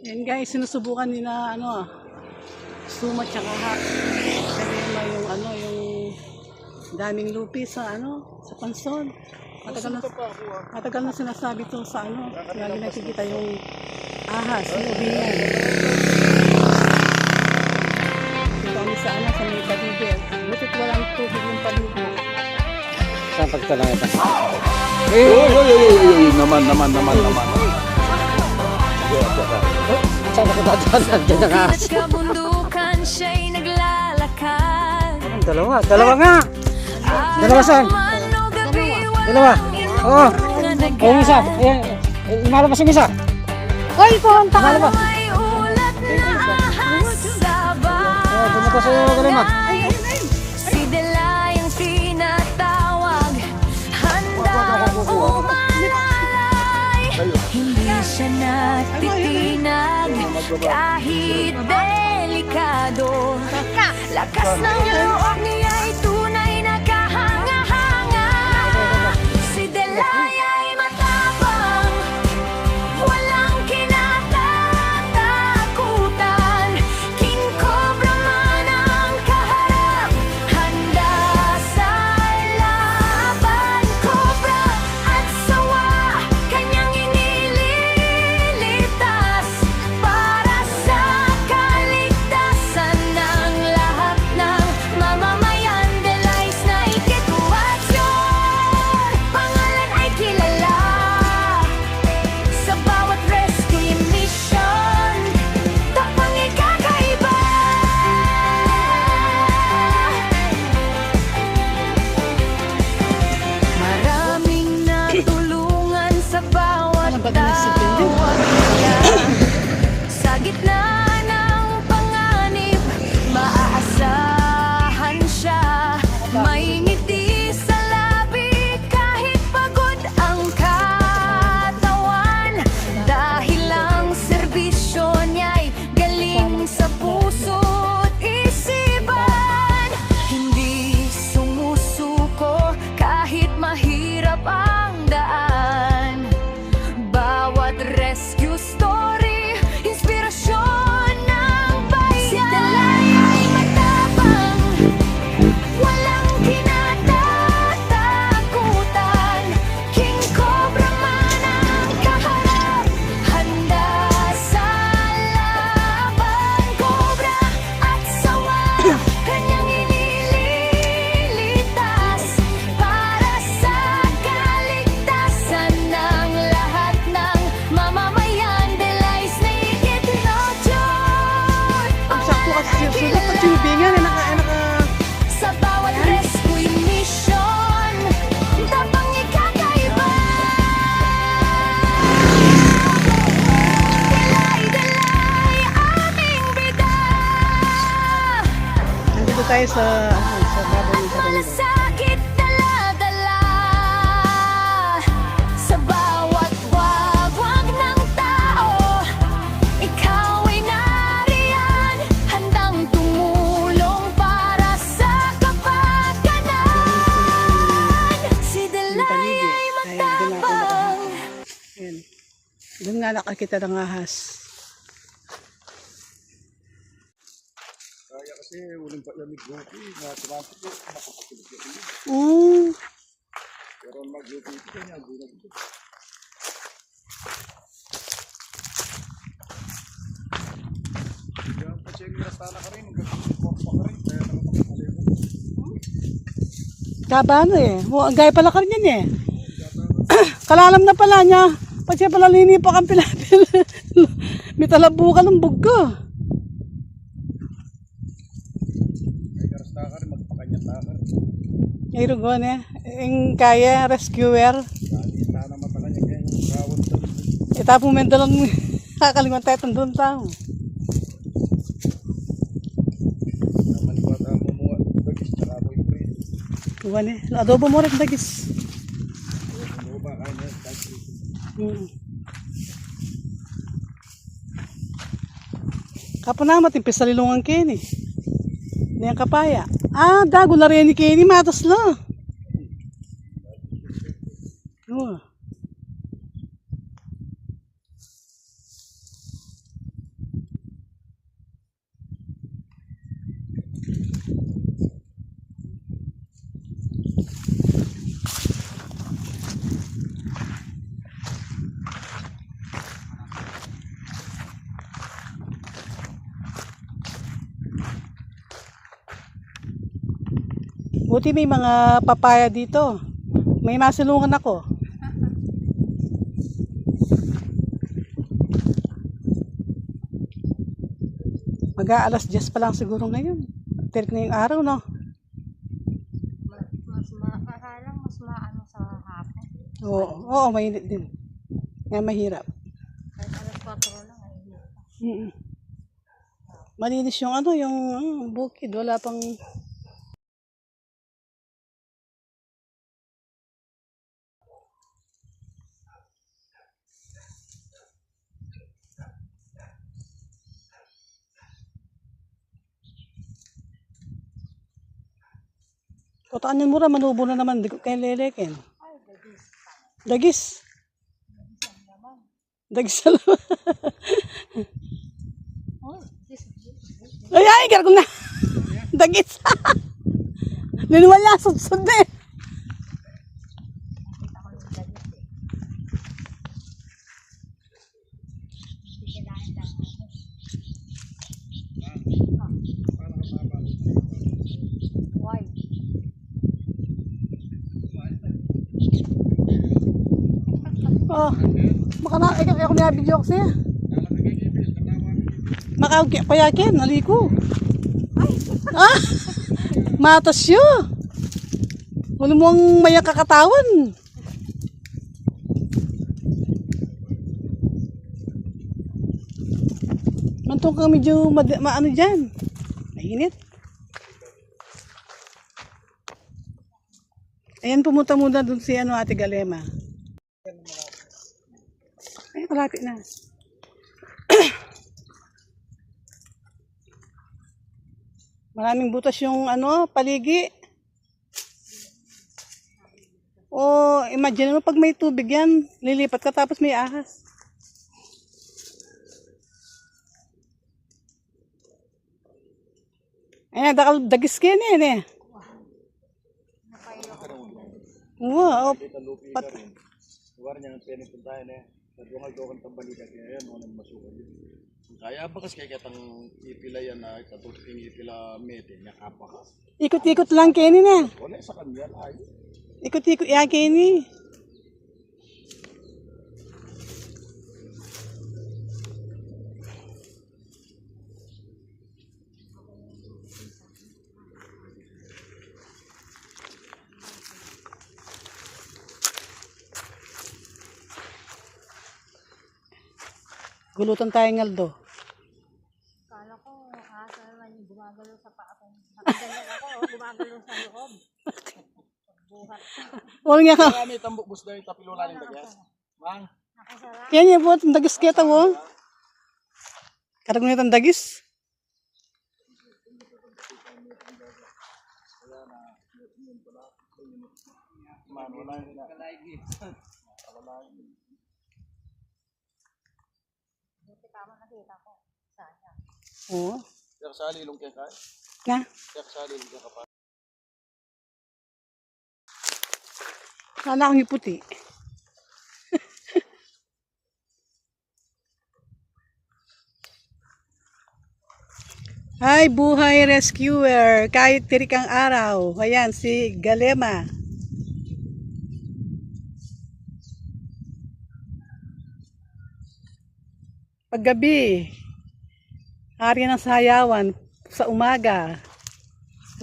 Yan guys, sinusubukan nila ano, suma tsaka hak. Kasi yung ano, yung daming lupi sa ano, sa pansol. Matagal na sinasabi to sa ano, lagi nakikita yung ahas, yung ubingan. Kami sa ano, sa may paligid. Butit walang tubig yung paligid. Saan pagtalang ito? Naman. Saan ako dadaan? Diyan na nga. Kabundukan siya'y naglalakad. Dalawa nga. Dalawa saan? Dalawa. Oo. Oh, isa. Ayan. Imalabas yung isa. Hoy, pumunta ka na. May ulat na ahas sa Oh, pumunta sa'yo na dalawa. si Delayang tinatawag. Handang umalalay. Hindi siya natitinag kahit delikado. Lakas ng loob niya'y tunay na kahanga-hanga. Si Delaya'y matapang, walang kinatatakutan. King Cobra man ang kaharap, handa sa laban. Cobra at sawa, kanyang inililitas para sa kaligtasan ng lahat ng mamamayan. Delays na ikituwasyon, pangalan ay kilala sa bawat rescue mission. Tapang ikakaiba. Maraming natulungan sa bawat tawag niya. Sa gitna ng panganib, maaasahan siya. May ngiti sa labi kahit pagod ang katawan. Dahil ang serbisyo niya'y galing sa puso't isipan. Hindi sumusuko kahit mahirap ang daan. Bawat rescue story, inspirasyon ng bayan. Si Delaya'y matapang, walang kinatatakutan. King Cobra man ang kaharap, handa sa laban. Cobra at sawa, kanyang inililitas para sa kaligtasan ng lahat ng mamamayan. Delays na ikinotyon, Sakto kasi siya sulat at yung ubingan ay naka sa bawat rescue mission. Tapang ikakaiba. Delay, aming bida. nandito tayo sa ano, sa babaw ng Saranggo. Malasakit dala-dala sa bawat wagwag ng tao. Ikaw ay nariyan, handang tumulong para sa kapakanan. Si Delay ay matapang. Ayan. Doon nga nakakita ng ahas. Kaya kasi uling pa yung mag-grupi na tumato ko, nakapagpapilip yun. Pero mag-grupi ito niya, bulag ito. Kaya pa-check nila sana ka rin, mag-grupi ka rin, kaya naman makapaliwan. Kabano eh. Ang gaya pala ka rin yan eh. Kalalam na pala niya. Pag siya pala linipak ang pilapil. May talabukan ng buggo. Kaya karas na ka rin, magpakanyat na ka rin. Ay rugon eh. Yung kaya, rescuer. Dahil sana mata kanya kaya yung rawat daw. Itapong mentalon kakalimutan tayo itong doon tao. Naman yung bata mo mga bagis, tsaka mo yung pre. Tuwan eh. Adobo mo rin dagis. Ano ba kaya na, dahil Kapanamat yung pisalilungan Kenny. Hindi ang kapaya. Ah, dago na rin ni Kenny. Matas la. Oh. Buti may mga papaya dito. May masulungan ako. Mag-aalas 10 pa lang siguro ngayon. Tirik na yung araw, no? Kakalang mas maano sa hapon. Oo, mainit din. Kaya mahirap. Kahit alas 4 lang ay Mm. Malinis yung ano, yung bukid. Wala pang... Kotaan yung mura, manubo na naman. Di ko kayo lelekin. Dagis. Dagis sa laman. Ay, garko na. Dagis. Ninuwala, sudsud na eh. why? Oh, baka na, ako na video ko siya. Makapayakin, naliko. Ah, matas siya. Wala mo ang mayak kakatawan. Mantong ka medyo maano dyan. Mainit. Ayan, pumunta muna dun si Ate Galema. Ay, malapit na. Maraming butas yung paligi. O, imagine mo pag may tubig yan, lilipat ka tapos may ahas. Ayan, dagis ka yan eh. Wow, Lugar niya ang pinipuntahan eh. Nagdungal-dungal ng balita kaya yan, walang masukal yun. Kaya bakas kaya katang ipila yan na katutuking ipila mete, nakapa ka. ikot-ikot lang kini na. Wala sa kanya, ay. Ikot-ikot yan kini. Gulutan tayo ng Aldo. Kala ko, asa naman yung gumagalaw sa paa ko. Nakagalaw ako, gumagalaw sa loob. Buhat. Wala nga ka. Kaya may tambok bus dahil tapilula ng dagas. Mang, Nakasara. Yan yung buhat, dagis kita mo. Karagunit ang dagis. man, wala yung Buti tama nakita ko. Sana. Oo. Kaya kasali ilong kaya kaya. Na. Kaya kasali ilong kaya kapag. Kala akong yung puti. Hi, buhay rescuer. Kahit tirik ang araw. Ayan, si Galema. Paggabi, hari ng sayawan. Sa umaga,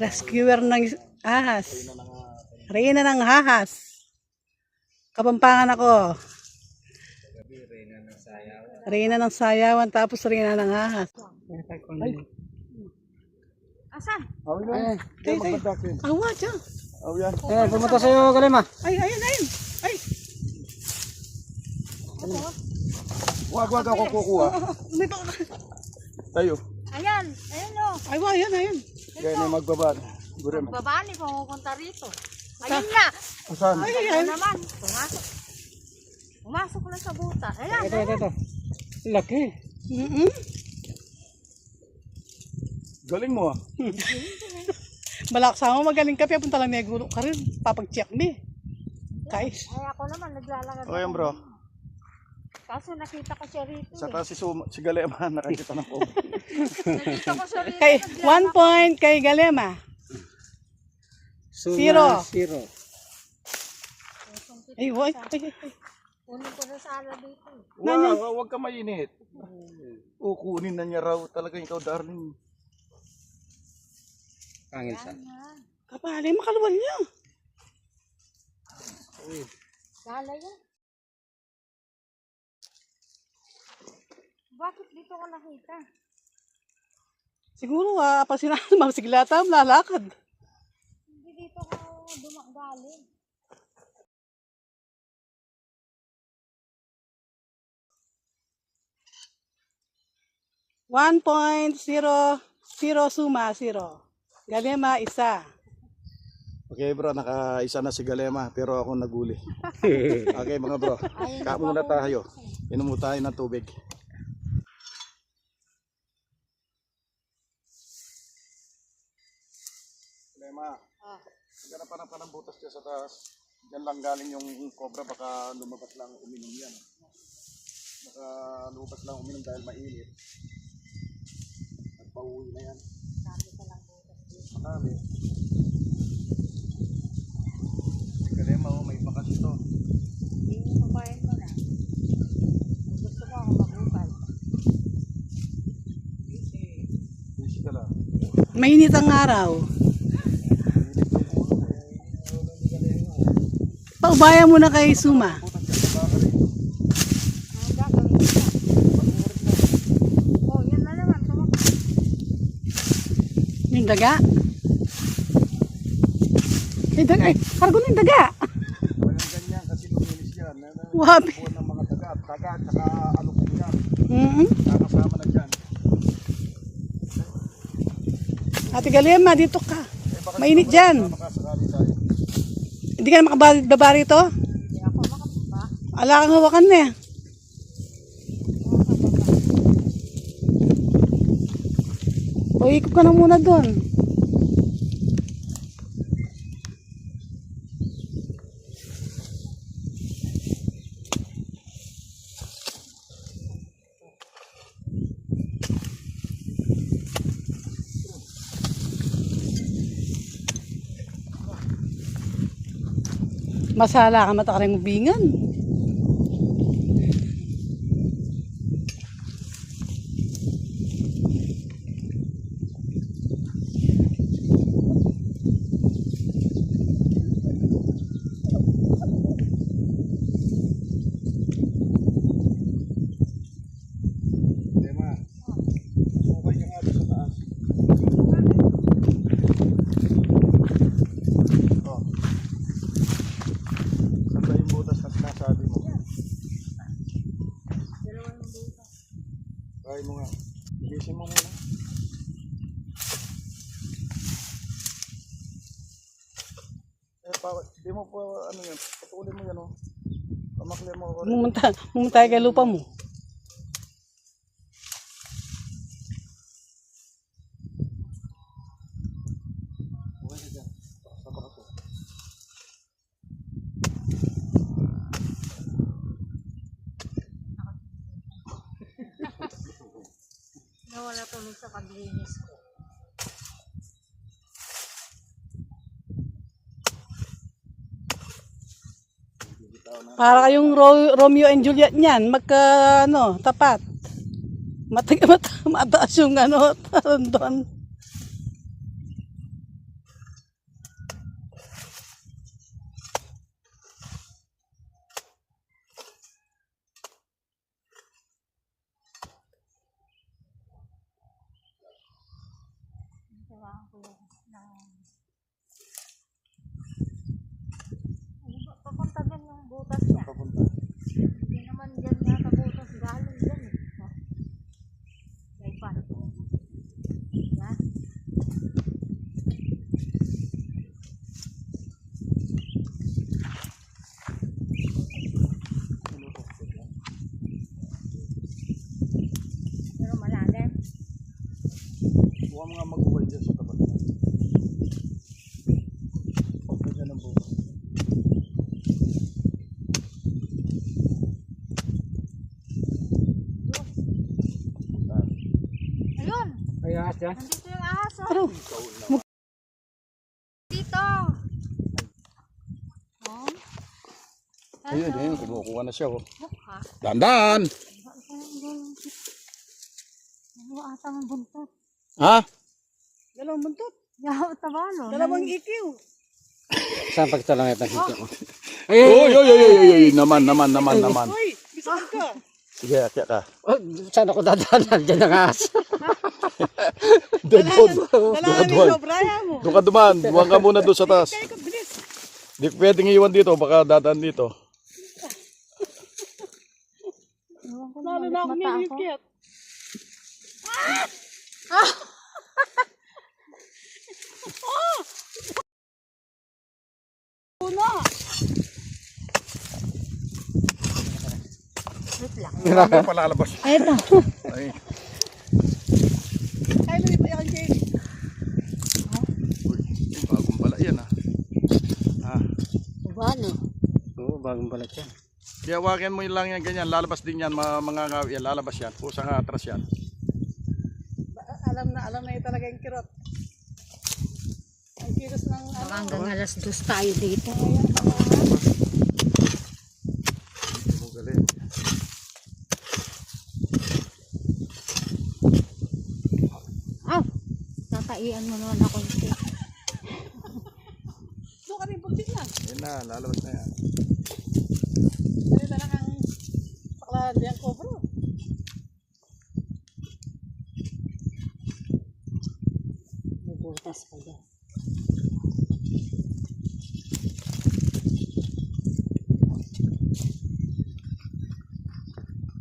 rescuer ng ahas. Reyna ng ahas. Kapampangan ako. Reyna ng sayawan, tapos Reyna ng ahas. Asan? Awi na. Tay, awa dyan. Awi yan. Pumunta sa'yo, Galema. Ay, ayun. Ay, Wag ako kukuha. may pa. Tayo. Ayan, ayan o. Ay, wa, ayun. Kaya na magbaba. Gure mo. Babani, pumunta rito. Ayun na. Asan? Ayun naman. Pumasok. Pumasok na sa buta. Ayan, Ito. Laki. Galing mo ah. Balak sa mo, magaling ka, punta lang may guro ka rin. Papag-check me. Kais. Ay, ako naman naglalakad. O yan bro. Kaso nakita ko siya rito. Saka si Galema nakakita ng po. Nakita ko siya rito. Kay, 1 point kay Galema. Suma, Zero. zero. Ay, wait. Ay. Kunin ko na sana dito. Wag ka mainit. Kunin na niya raw talaga ikaw, darling. Pangil sa. Kapalay, makaluwal niya. Gala yan. Bakit dito ko nakita? Siguro, pa sila masiglata, lalakad. Hindi dito ko galing. .00 suma, 0. Galema, 1. Okay bro, naka-isa na si Galema pero ako naguli. Okay mga bro, kain muna tayo. Inom tayo ng tubig. Galema, naghanap pa ng butas dyan sa taas. Diyan lang galing yung cobra, baka lumabas lang uminom yan. Baka lumabas lang uminom dahil mainit. Nagpauwi na yan. Sabi ko lang butas dito. Marami. Galema, oh, may bakas ito. Hindi mo papayin mo na. Kung gusto mo ako mabukal. Busy ka lang. Mainit ang araw. Paubaya mo na kay Suma. Ang gagawin ko na. Oh, yan na naman. Yung daga. Ay, daga. Ay, kargo na yung daga. Walang ganyan kasi luminis yan. Wabi. Buwan ng mga daga, tsaka ano po yan. Kakasama na dyan. Ate Galema, dito ka. Mainit dyan. Makasakali tayo. Hindi ka na makababa rito? Hindi ako makapapa. Ala kang hawakan na eh. O, ikot ka na muna doon. Masala ka matakaring ubingan. Galema, sukay ka nga doon sa taas. Oh. Saan ba yung butas na sinasabi mo? Dalawang butas. Try mo nga. Igisin mo muna. Di mo po ano yan. Patulin mo yan, oh. Pamakli mo ako. Mumunta kay lupa mo. Okay na dyan. Sabak ako. Nawala tuloy sa paglinis ko. Para kayong Romeo and Juliet niyan, tapat. Mataas yung doon. Gawaan ko yung ano ba? Papunta din yung butas niya. Papunta. Hindi naman dyan yata butas galing dyan eh. Oh. Gaypan. Yan. Pero malalim. Huwag mga mag-uway dyan sa tapat. Okay dyan ang bukas. Ayun! Ay, ahas yan. Nandito yung ahas oh. Ano? Dito dito. Oh. Ayun, ayun, kumukuha na siya. Oh. Mukha. Dandan! Ano ata ang buntot? Ha? Dalawang buntot. Yaw, tabalo. Dalawang ikiw. Saan pagtalang ito? Uy, uy, uy, uy, uy, uy, naman. Uy, bisan ka. Sige, akya ka. Oh, saan ako dadaanan? Diyan ang ahas. Doon, Dalahan ni Sobraya mo. doon ka duman. Buwan ka muna doon sa taas. Kaya ka, bilis. Di pwedeng iwan dito, baka dadaan dito. Ewan ko Lalo na na ako mata ako. nilipit. Una. Wait lang. Ano palalabas? Ay, ito. Ay, Kaya mo ito yung Jenny. uy, bagong bala yan ah. Ah, Tabalo. Oo, bagong balat yan. kaya wakin mo yun lang yan ganyan, lalabas din yan, mga ngawi yan, lalabas yan. Kusang atras yan. Alam na yun talaga yung kirot. Ang kilos ng Baka ano. hanggang alas 2 tayo dito. Mo galing. Ah! Tataian mo naman ako ito. Doon ka rin buntis na. Yan na, lalabas na yan. Dali na lang ang paklahan diyang kobro. May butas pa dyan.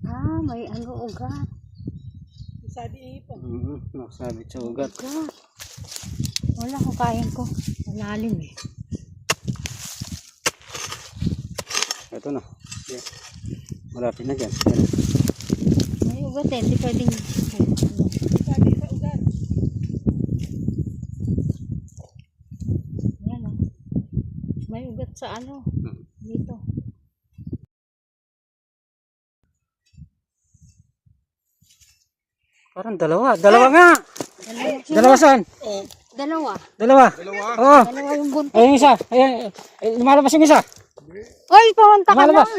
Ah, may ano ugat. Isa di ipon. Nakasabit sa ugat. Ugat. Wala ko kain ko. Malalim eh. Ito na. Yan. Malapit na dyan. May ugat eh. Hindi pwedeng... Isa di sa ugat. Yan o. May ugat sa ano. Dito. Parang dalawa. Dalawa nga! Dalawa saan? Dalawa. Dalawa. Oo. Dalawa yung buntot. Ayun isa. Ayan. Lumalabas yung isa. Oy, pumunta ka na. Lumalabas.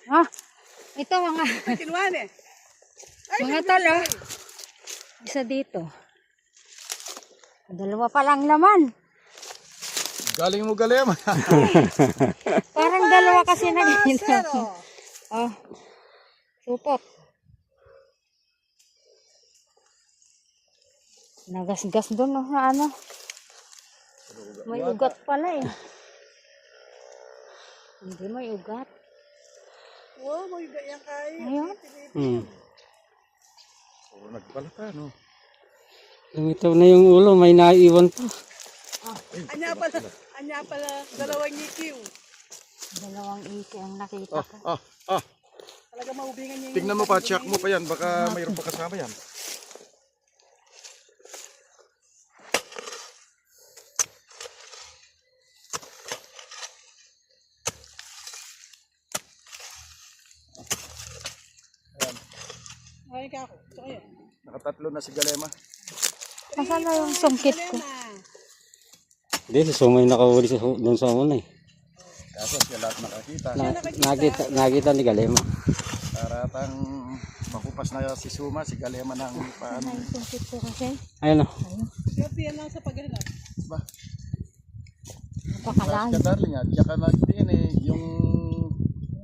Ah, ito mga Kinuhan eh. mga talo. Isa dito. Dalawa pa lang laman. Galing mo galing. Parang dalawa kasi na dito. Zero. Oh. Supot. Nagasgas doon no, sa ano. May ugat pala eh. Hindi may ugat. Wow, may gayang kayo. Ayun. Puro nagbalata, no? Lumitaw na yung ulo. May naiwan pa. Anya pala, dalawang ikiw. Dalawang iki ang nakita ko. Talaga maubingan niya yung... Tignan mo pa, check mo pa yan, baka mayroon pa kasama yan. Ay, kako. Ito kayo. Nakatatlo na si Galema. Nasaan na yung sungkit ko? Hindi, si Sumay nakahuli doon sa una eh. Kaso siya lahat nakakita. Nakita ni Galema. Taratang makupas na si Suma, si Galema ng paano. Yung sungkit ko kasi. Ayun o. Swerte yan lang sa paghanap. Ba? Napakalayo. Ka darling at tsaka nagdiin eh, yung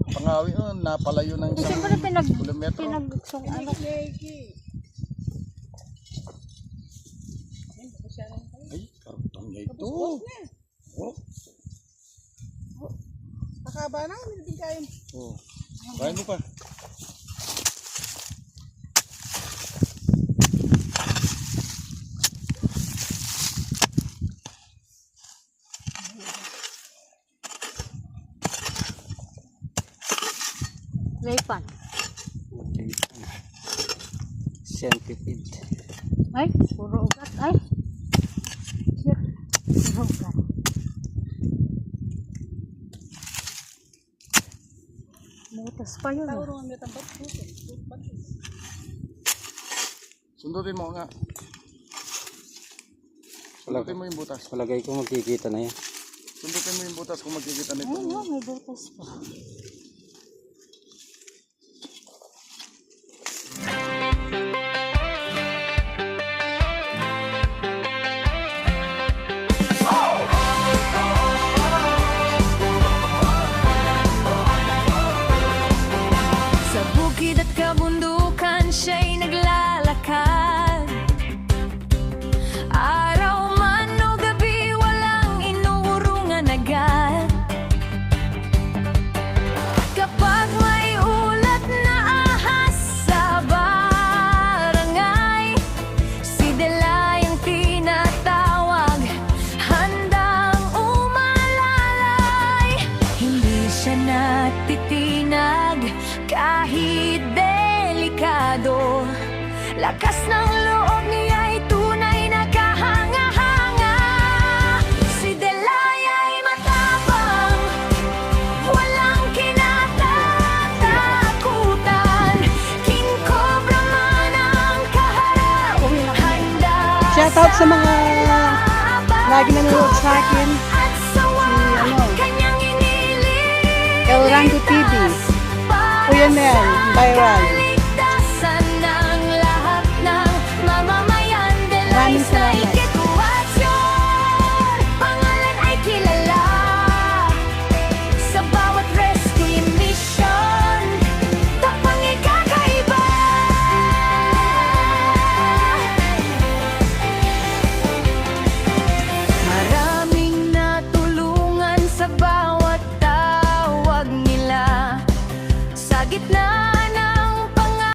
pangawi napalayo ng Kasi isang pala kilometro. ano. Ay, karutang niya ito. Oh, Nakaba na, hindi din kain. oh. Kain mo pa. Laypan. Okay. Centipede. Ay, puro ugat. Ay. Shit. Puro ugat. Butas pa yun. Tauro nga may tambat. Sundutin mo nga. Sundutin mo yung butas. Palagay ko magkikita na yan. Sundutin mo yung butas kung magkikita nito. Ayun, may butas pa. Sa bukid at kabundukan siya'y naglalakad. Araw man o gabi, walang inuurungan agad. Kapag may ulat na ahas sa barangay, si Delay ang tinatawag, handang umalalay. Hindi siya natitinag kahit delikado. Lakas ng loob niya'y tunay na kahanga-hanga. Si Delay ay matapang, walang kinatatakutan. King Cobra man ang kaharap, handa Shout out sa mga lagi nanonood sa akin. at sawa, ano, kanyang inilig. El Rango TV. Kuya Mel, viral.